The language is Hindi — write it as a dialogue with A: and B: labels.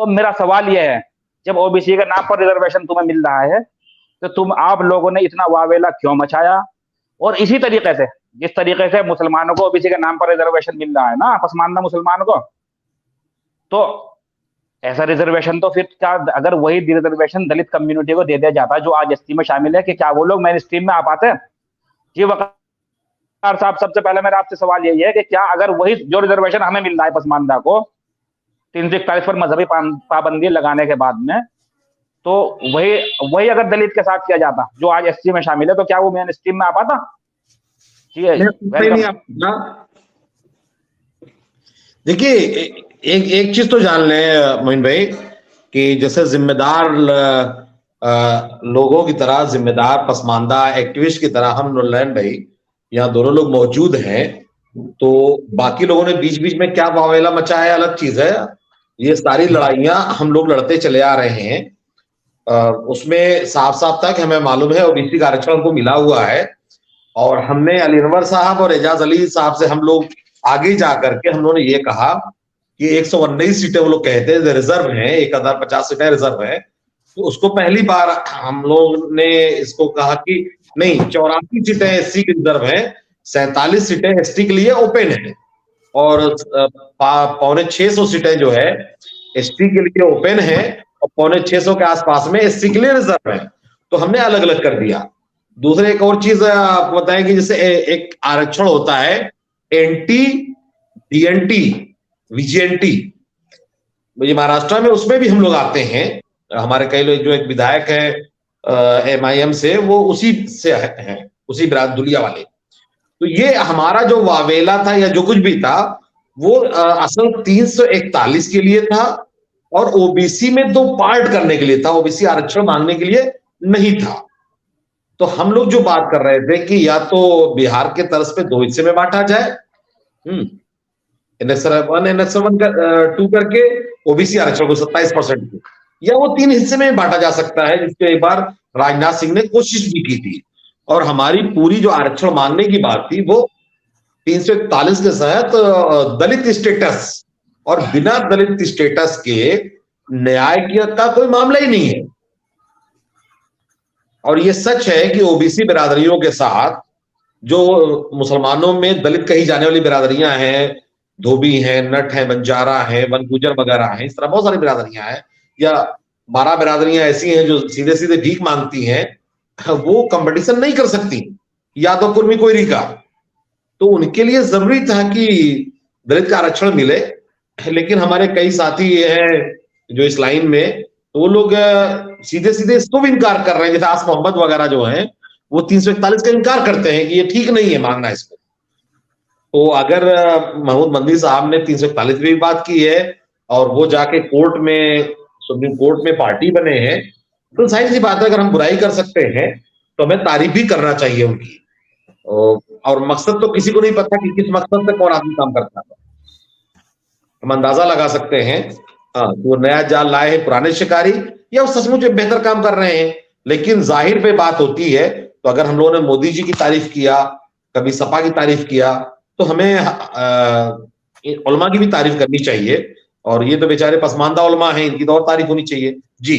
A: तो मेरा सवाल यह है, जब ओबीसी के नाम पर रिजर्वेशन तुम्हें मिल रहा है, तो आप लोगों ने इतना वावेला क्यों मचाया? और इसी तरीके से, जिस तरीके से मुसलमानों को ओबीसी के नाम पर रिजर्वेशन मिल रहा है ना, पसमानदा मुसलमानों को, तो ऐसा रिजर्वेशन तो फिर क्या, अगर वही रिजर्वेशन दलित कम्युनिटी को दे दिया जाता जो आज एसटी में शामिल है, कि क्या वो लोग मेन स्ट्रीम में आ पाते? जी वकार साहब, सबसे पहले मेरा आपसे सवाल यही है कि क्या अगर वही जो रिजर्वेशन हमें मिल रहा है पसमानदा को 341 पर मजहबी पाबंदी लगाने के बाद में, तो वही वही अगर दलित के साथ किया जाता जो आज एससी में शामिल है, तो क्या वो मेन स्ट्रीम में आ पाता? ठीक है,
B: देखिए, एक चीज तो जान लें मोइन भाई कि जैसे जिम्मेदार लोगों की तरह, जिम्मेदार पसमानदा एक्टिविस्ट की तरह हम नुरलैन भाई यहाँ दोनों लोग मौजूद हैं, तो बाकी लोगों ने बीच बीच में क्या वावेला मचा है अलग चीज है। ये सारी लड़ाइयां हम लोग लड़ते चले आ रहे हैं, उसमें साफ साफ तक हमें मालूम है ओबीसी का आरक्षण हमको मिला हुआ है, और हमने अली अनवर साहब और एजाज अली साहब से हम लोग आगे जा करके हम लोगों ने ये कहा कि 119 सीटें वो लोग कहते हैं रिजर्व हैं, 1050 सीटें रिजर्व हैं, तो उसको पहली बार हम लोग ने इसको कहा कि नहीं, 84 सीटें एससी की रिजर्व हैं, 47 सीटें एसटी के लिए ओपन है, और 650 सीटें जो है एसटी के लिए ओपन है, और 650 के आसपास में एससी के लिए रिजर्व है। तो हमने अलग अलग कर दिया। दूसरे एक और चीज आपको बताएं कि जैसे एक आरक्षण होता है एनटी, डीएनटी, वीजीएनटी, ये महाराष्ट्र में, उसमें भी हम लोग आते हैं। हमारे कई लोग, जो एक विधायक है एमआईएम से, वो उसी से है, उसी दुलिया वाले। तो ये हमारा जो वावेला था या जो कुछ भी था, वो असल 341 के लिए था, और ओबीसी में 2 पार्ट करने के लिए था, ओबीसी आरक्षण मांगने के लिए नहीं था। तो हम लोग जो बात कर रहे थे कि या तो बिहार के तर्ज पे 2 हिस्से में बांटा जाए, एनएक्सआर 1 एनएक्सआर 2 करके ओबीसी आरक्षण को 27% को, या वो 3 हिस्से में बांटा जा सकता है, जिसके एक बार राजनाथ सिंह ने कोशिश भी की थी। और हमारी पूरी जो आरक्षण मांगने की बात थी वो 341 के तहत दलित स्टेटस, और बिना दलित स्टेटस के न्याय का कोई मामला ही नहीं है। और ये सच है कि ओबीसी बिरादरियों के साथ जो मुसलमानों में दलित कही जाने वाली बिरादरियां हैं, धोबी हैं, नट हैं, बंजारा हैं, वन गुजर वगैरह हैं, इस तरह बहुत सारी बिरादरियां हैं, या 12 बिरादरियां ऐसी हैं जो सीधे सीधे भीख मांगती हैं, वो कंपटीशन नहीं कर सकती यादव कुर्मी कोयरी का। तो उनके लिए जरूरी था कि दलित का आरक्षण मिले, लेकिन हमारे कई साथी हैं जो इस लाइन में, तो वो लोग सीधे सीधे इसको भी इनकार कर रहे हैं, जैसे आस मोहम्मद वगैरह जो हैं, वो 341 का इनकार करते हैं कि ये ठीक नहीं है मांगना इसको। तो अगर महमूद मंदी साहब ने 341 भी बात की है, और वो जाके कोर्ट में, सुप्रीम कोर्ट में पार्टी बने हैं, तो जाहिर सी बात है अगर हम बुराई कर सकते हैं तो हमें तारीफ भी करना चाहिए उनकी। और मकसद तो किसी को नहीं पता कि किस मकसद से कौन आदमी काम करता है, हम अंदाजा लगा सकते हैं। वो नया जाल लाए हैं पुराने शिकारी, या वो सचमुच बेहतर काम कर रहे हैं। लेकिन जाहिर पे बात होती है, तो अगर हम लोगों ने मोदी जी की तारीफ किया, कभी सपा की तारीफ किया, तो हमें उलमा की भी तारीफ करनी चाहिए। और ये तो बेचारे पसमानदा उलमा हैं, इनकी तो और तारीफ होनी चाहिए। जी।